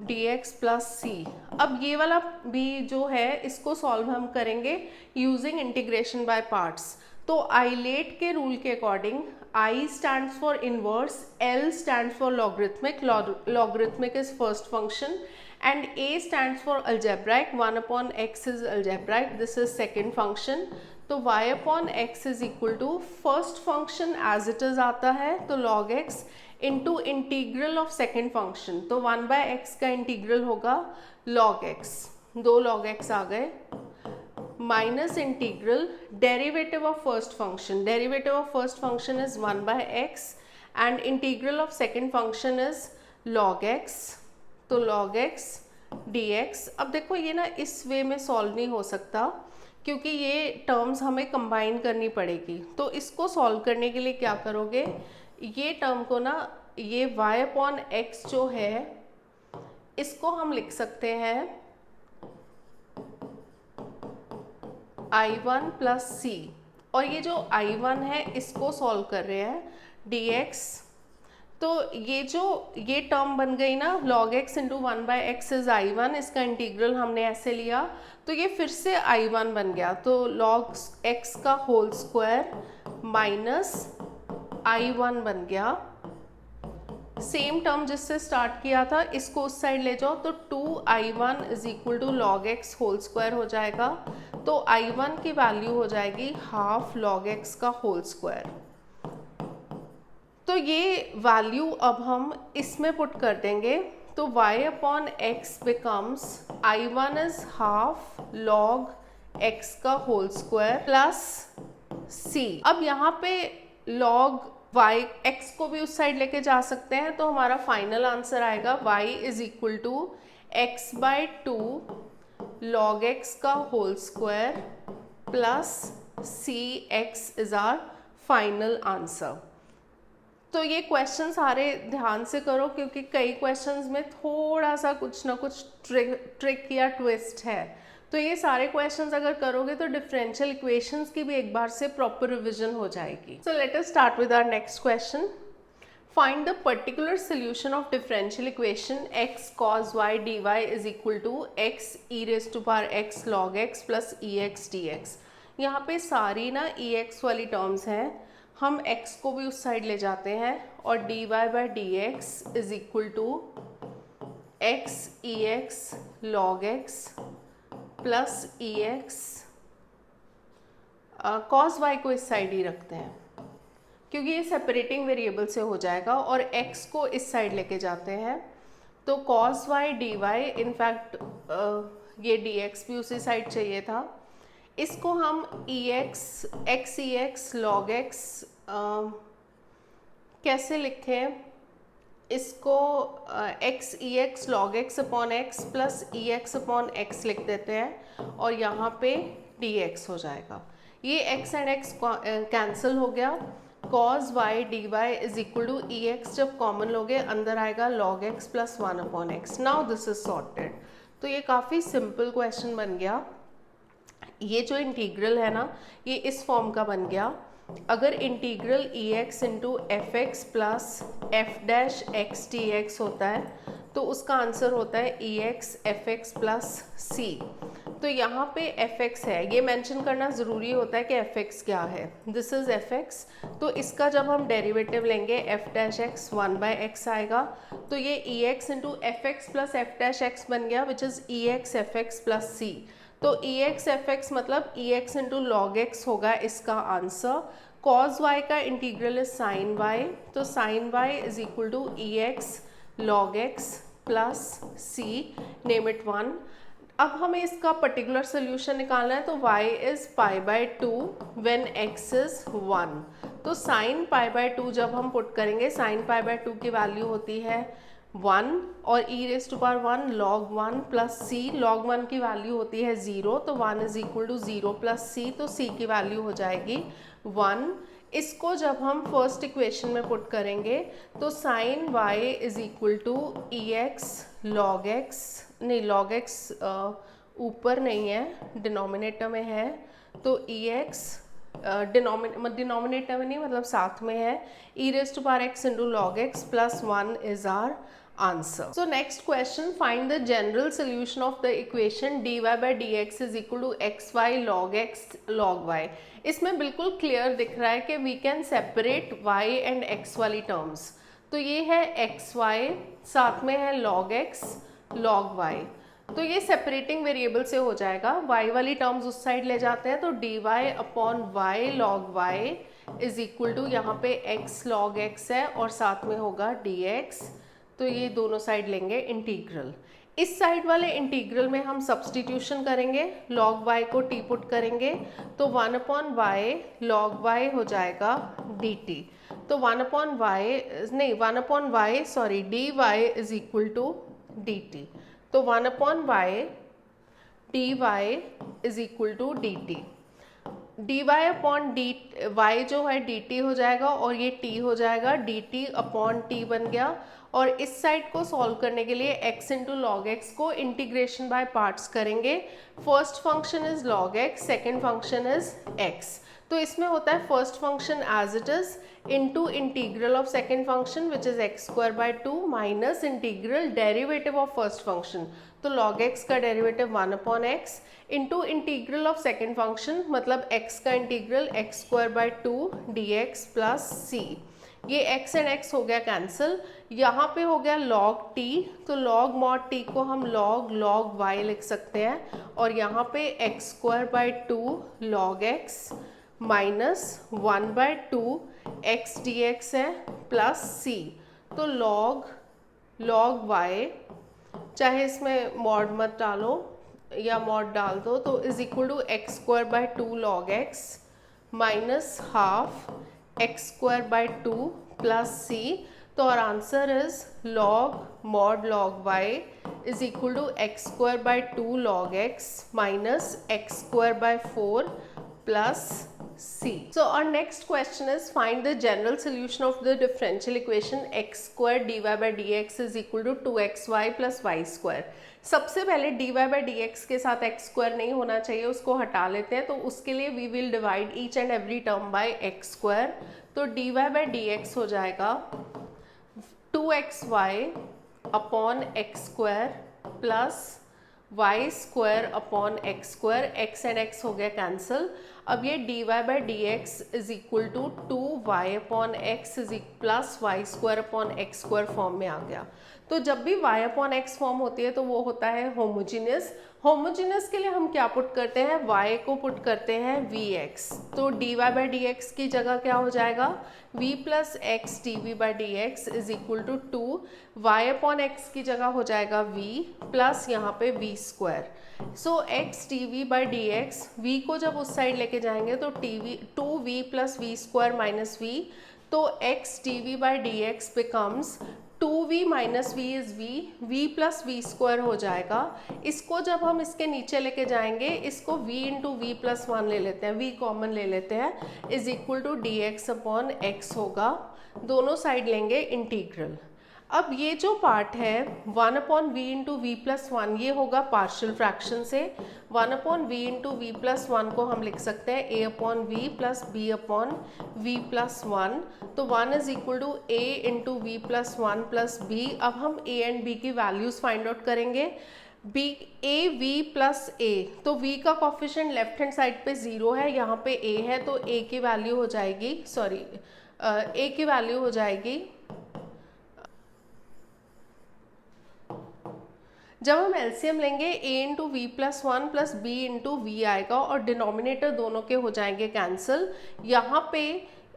S1: dx plus सी। अब ये वाला भी जो है इसको सॉल्व हम करेंगे यूजिंग इंटीग्रेशन बाय पार्ट्स। तो आइलेट के रूल के according I stands for inverse, L stands for logarithmic, logarithmic is first function, and A stands for algebraic, 1 upon x is algebraic, this is second function। तो y upon x is equal to first function as it is आता है तो log x into integral of second function, तो 1 by x का इंटीग्रल होगा log x, दो log x आ गए, minus integral derivative of first function, derivative of first function is 1 by x and integral of second function is log x, तो log x dx। अब देखो ये ना इस वे में सॉल्व नहीं हो सकता क्योंकि ये टर्म्स हमें कंबाइन करनी पड़ेगी। तो इसको सॉल्व करने के लिए क्या करोगे, ये टर्म को ना, ये y अपॉन एक्स जो है इसको हम लिख सकते हैं I1 प्लस सी, और ये जो I1 है इसको सॉल्व कर रहे हैं dx। तो ये टर्म बन गई ना log x into one by x is I1, इसका इंटीग्रल हमने ऐसे लिया तो ये फिर से I1 बन गया, तो log x का होल स्क्वायर माइनस I1 बन गया। सेम टर्म जिससे स्टार्ट किया था इसको उस साइड ले जाओ तो 2I1 is equal to log x whole square हो जाएगा, तो I1 की वैल्यू हो जाएगी हाफ log x का होल स्क्वायर। तो ये वैल्यू अब हम इसमें पुट कर देंगे, तो y upon x becomes I1 is half log x का होल स्क्वायर प्लस c। अब यहाँ पे log y x को भी उस साइड लेके जा सकते हैं, तो हमारा फाइनल आंसर आएगा y is equal to x by two log x का whole square plus c x is our final answer. तो ये क्वेश्चन सारे ध्यान से करो क्योंकि कई क्वेश्चंस में थोड़ा सा कुछ ना कुछ ट्रिक या ट्विस्ट है, तो ये सारे क्वेश्चंस अगर करोगे तो डिफरेंशियल इक्वेशंस की भी एक बार से प्रॉपर रिवीजन हो जाएगी। So let us start with our next question. Find the particular solution of differential equation x cos y dy is equal to x e raise to power x log x plus ex dx। यहाँ पे सारी ना ex वाली terms हैं, हम x को भी उस साइड ले जाते हैं और dy by d x is equal to x ex log x plus ex cos y को इस साइड ही रखते हैं क्योंकि ये सेपरेटिंग वेरिएबल से हो जाएगा, और x को इस साइड लेके जाते हैं तो cos y dy, इनफैक्ट ये dx भी उसी साइड चाहिए था, इसको हम x ex log x कैसे लिखें, इसको x ex log x upon x plus ex upon x लिख देते हैं और यहाँ पे dx हो जाएगा। ये x एंड x कैंसिल हो गया, cos y dy is equal to e x, जब कॉमन लोगे अंदर आएगा log x plus 1/x। Now this is sorted. तो ये काफ़ी सिंपल क्वेश्चन बन गया। ये जो इंटीग्रल है ना, ये इस फॉर्म का बन गया। अगर integral e x into f x plus f dash x d x होता है तो उसका आंसर होता है e x f x plus c. तो यहाँ पे एफ एक्स है, ये मेंशन करना ज़रूरी होता है कि एफ एक्स क्या है। दिस इज़ एफ एक्स, तो इसका जब हम डेरिवेटिव लेंगे एफ डैश एक्स 1/x आएगा, तो ये e x into f x plus f dash x बन गया, which is e x f x plus c. तो ई एक्स एफ एक्स मतलब e x into log x होगा इसका आंसर। कॉज वाई का इंटीग्रल इज साइन वाई, तो sine y is equal to e x log x plus c, name it 1। अब हमें इसका particular solution निकालना है, तो y is π/2 when x is 1। तो sin π/2 जब हम पुट करेंगे, sin π/2 की वैल्यू होती है 1 और e⁻1 log 1 plus c, log 1 की वैल्यू होती है 0, तो 1 is equal to 0 plus c, तो c की वैल्यू हो जाएगी 1। इसको जब हम फर्स्ट इक्वेशन में पुट करेंगे तो sine y is equal to e x log x, नहीं लॉग एक्स ऊपर नहीं है, डिनोमिनेटर में है, तो ई एक्स डिनोमिनेटर में नहीं मतलब साथ में है, e⁻x into log x plus 1 is our answer. So next question, find the general solution of the equation dy/dx is equal to xy log x log y. इसमें बिल्कुल क्लियर दिख रहा है कि we can separate y and x वाली terms. तो ये है xy, साथ में है log x log y, तो ये सेपरेटिंग वेरिएबल से हो जाएगा। y वाली टर्म्स उस साइड ले जाते हैं, तो dy/y log y is equal to यहाँ पे x log x है और साथ में होगा dx, तो ये दोनों साइड लेंगे इंटीग्रल। इस साइड वाले इंटीग्रल में हम सब्सटीट्यूशन करेंगे, log y को t पुट करेंगे, तो 1/y log y हो जाएगा dt। तो 1/y sorry dy is equal to dt, तो 1/y dy is equal to dt। dy/y जो है dt हो जाएगा और ये t हो जाएगा, dt/t बन गया। और इस साइड को सॉल्व करने के लिए x इंटू लॉग एक्स को इंटीग्रेशन बाय पार्ट्स करेंगे। First function is log x, second function is x। तो इसमें होता है first function as it is into integral of second function which is x²/2 minus integral derivative of first function, तो log x का derivative 1/x into integral of second function मतलब x का integral x²/2 dx plus c। ये x and x हो गया cancel, यहाँ पे हो गया log t, तो log mod t को हम log y लिख सकते हैं, और यहाँ पे x²/2 log x minus 1/2 x dx है प्लस c, तो log y, चाहे इसमें मॉड मत डालो या मॉड डाल दो, तो is equal to x²/2 log x minus half x²/2 plus c। तो our answer is log mod log y is equal to x²/2 log x minus x²/4 plus c. So our next question is find the general solution of the differential equation x² dy/dx is equal to 2xy plus y²। सबसे पहले dy/dx के साथ x² नहीं होना चाहिए, उसको हटा लेते हैं, तो उसके लिए we will divide each and every term by x²। तो dy/dx हो जाएगा 2xy upon x² plus y² upon x², x and x हो गया कैंसिल। अब ये dy/dx is equal to 2y upon x plus y² upon x² form में आ गया। तो जब भी y अपॉन x फॉर्म होती है तो वो होता है होमोजीनियस। होमोजीनियस के लिए हम क्या पुट करते हैं, y को पुट करते हैं vx, तो dy/dx की जगह क्या हो जाएगा v plus x dv/dx is equal to 2, y upon x की जगह हो जाएगा v प्लस यहाँ पे v²। सो x dv/dx, v को जब उस साइड लेके जाएंगे तो 2v plus v² minus v, तो x dv/dx becomes 2v minus v is v plus v square हो जाएगा। इसको जब हम इसके नीचे लेके जाएंगे, इसको v into v plus one ले लेते हैं, v कॉमन ले लेते हैं, is equal to d x upon x होगा। दोनों साइड लेंगे इंटीग्रल। अब ये जो पार्ट है 1 upon v into v plus one, ये होगा पार्शियल फ्रैक्शन से। 1 upon v into v plus one को हम लिख सकते हैं a upon v plus b upon v plus one. तो 1 is equal to a into v plus one plus b. अब हम a एंड b की वैल्यूज़ फाइंड आउट करेंगे। b a v plus a, तो v का coefficient left hand side पे 0 है, यहाँ पे a है, तो a की वैल्यू हो जाएगी, a की वैल्यू हो जाएगी, जब हम एलसीएम लेंगे a into v plus one plus b into v आएगा और डिनोमिनेटर दोनों के हो जाएंगे कैंसिल। यहाँ पे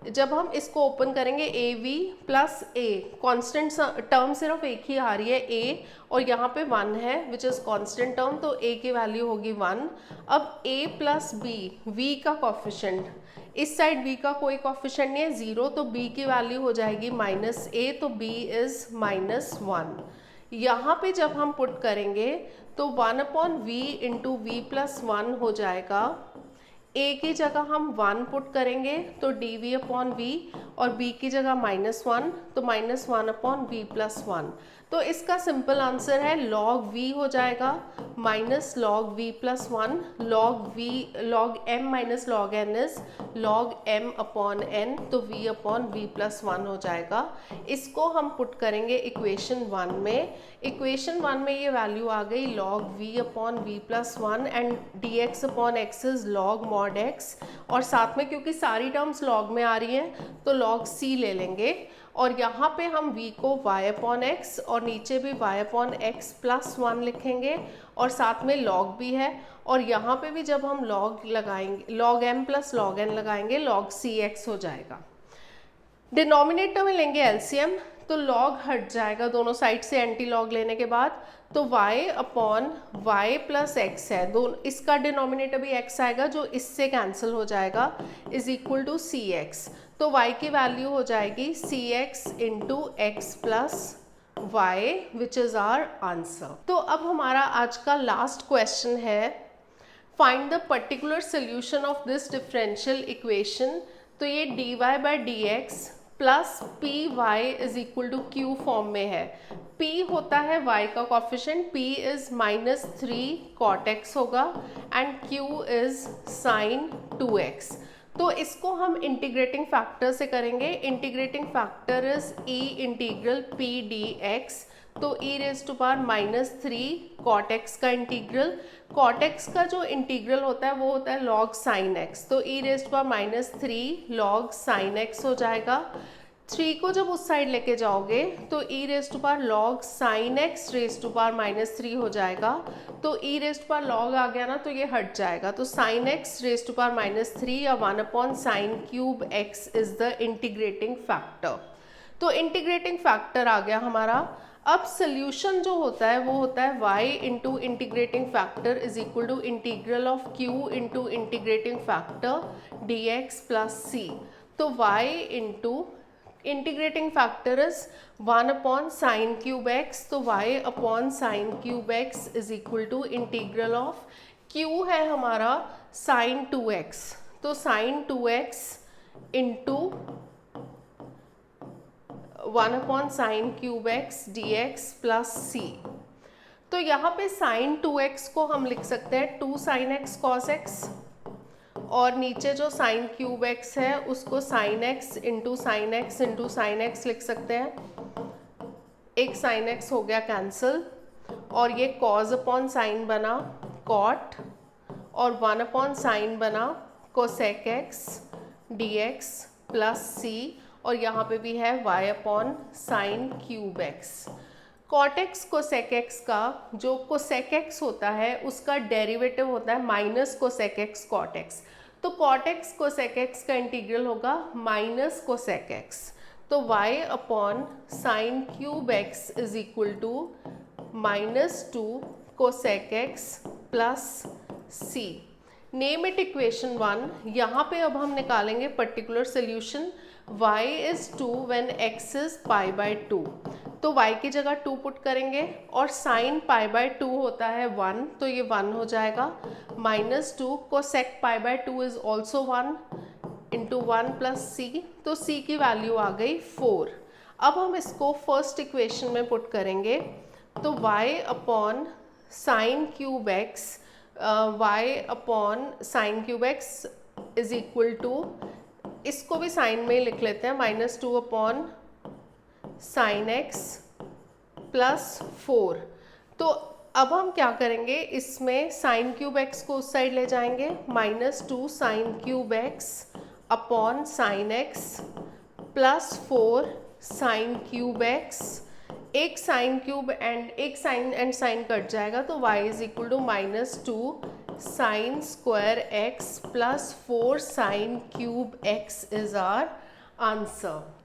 S1: जब हम इसको ओपन करेंगे A V plus A, constant term सिर्फ एक ही आ रही है a, और यहाँ पे 1 है विच इज़ कॉन्स्टेंट टर्म, तो a की वैल्यू होगी 1। अब a प्लस बी, v का कॉफिशिएंट, इस साइड v का कोई कॉफिशिएंट नहीं है 0, तो b की वैल्यू हो जाएगी माइनस a, तो b इज़ -1। यहाँ पे जब हम पुट करेंगे तो 1 upon v into v plus one हो जाएगा। a की जगह हम 1 पुट करेंगे तो डी वी अपॉन वी, और b की जगह -1, तो -1 अपॉन वी प्लस वन। तो इसका सिंपल आंसर है log v हो जाएगा minus log v plus one. log m minus log n इज log m अपॉन n, तो v upon v plus one हो जाएगा। इसको हम पुट करेंगे इक्वेशन 1 में। इक्वेशन 1 में ये वैल्यू आ गई log v upon v plus one and dx upon x is log mod x, और साथ में क्योंकि सारी टर्म्स log में आ रही हैं तो log c ले लेंगे, और यहाँ पे हम v को y अपॉन एक्स और नीचे भी y upon x plus one लिखेंगे, और साथ में log भी है, और यहाँ पे भी जब हम log लगाएंगे, log m plus log n लगाएंगे, log c x हो जाएगा। डिनोमिनेटर में लेंगे एलसीएम, तो log हट जाएगा दोनों साइड से एंटी लॉग लेने के बाद, तो y upon y plus x है, दोनों इसका डिनोमिनेटर भी x आएगा जो इससे कैंसिल हो जाएगा, is equal to c x. तो y की वैल्यू हो जाएगी c x into x plus y, which is our answer. तो अब हमारा आज का लास्ट क्वेश्चन है, find the particular solution of this differential equation. तो ये dy by d x plus p y is equal to q form में है। p होता है y का coefficient, p is -3 cot x होगा and q is sin 2x। तो इसको हम इंटीग्रेटिंग फैक्टर से करेंगे। Integrating factor is e integral p dx, तो e raise to power -3 cot x का इंटीग्रल, cot x का जो इंटीग्रल होता है वो होता है log sin x, तो e raise to power -3 log sin x हो जाएगा। 3 को जब उस साइड लेके जाओगे तो e raise to power log sin x raise to power -3 हो जाएगा, तो e raise to power log आ गया ना तो ये हट जाएगा, तो sin x raise to power -3 या 1 upon sine cube x is the integrating factor. तो इंटीग्रेटिंग फैक्टर आ गया हमारा। अब सोल्यूशन जो होता है वो होता है y into integrating factor is equal to integral of q into integrating factor dx plus c। तो y into integrating factor is 1 upon sine cube x, तो y upon sine cube x is equal to integral of q है हमारा sine 2x, तो sine 2x into 1 upon sine cube x dx plus c। तो यहाँ पे sign 2x को हम लिख सकते हैं 2 साइन x cos x, और नीचे जो साइन क्यूब x है उसको sine x into sine x into sine x लिख सकते हैं। एक साइन x हो गया कैंसिल, और ये cos अपॉन साइन बना cot, और 1 अपॉन साइन बना cosec x dx plus c, और यहाँ पे भी है y upon sine cube x। cot x cosec x का जो cosec x होता है उसका डेरिवेटिव होता है minus cosec x cot x, तो cot x cosec x का इंटीग्रल होगा माइनस cosec x, तो y upon sine cube x is equal to -2 cosec x plus c। Name it equation 1। यहाँ पे अब हम निकालेंगे particular solution. y is 2 when x is pi by 2। तो y की जगह 2 पुट करेंगे और साइन पाई बाय 2 होता है 1, तो ये 1 हो जाएगा। -2 cosec pi by 2 is also 1 into 1 plus c, तो c की वैल्यू आ गई 4। अब हम इसको फर्स्ट इक्वेशन में पुट करेंगे, तो y upon sine cube x, y upon sine cube x is equal to, इसको भी साइन में ही लिख लेते हैं, -2 अपॉन साइन एक्स प्लस 4। तो अब हम क्या करेंगे, इसमें साइन क्यूब एक्स को उस साइड ले जाएंगे, -2 sine cube x upon sine x plus 4 sine cube x, एक साइन क्यूब एंड एक साइन एंड साइन कट जाएगा, तो y is equal to -2 sine square x plus 4 sine cube x is our answer.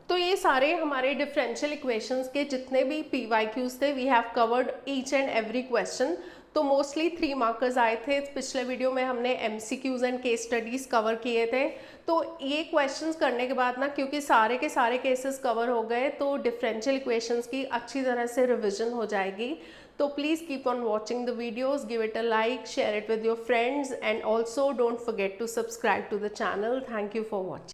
S1: तो ये सारे हमारे differential equations के जितने भी PYQs थे, we have covered each and every question. तो मोस्टली 3 मार्कर्स आए थे। पिछले वीडियो में हमने MCQs and case studies cover किए थे। तो ये क्वेश्चंस करने के बाद ना, क्योंकि सारे के सारे केसेस कवर हो गए, तो डिफरेंशियल इक्वेशंस की अच्छी तरह से रिविजन हो जाएगी। तो please keep on watching the videos, give it a like, share it with your friends and also don't forget to subscribe to the channel. Thank you for watching.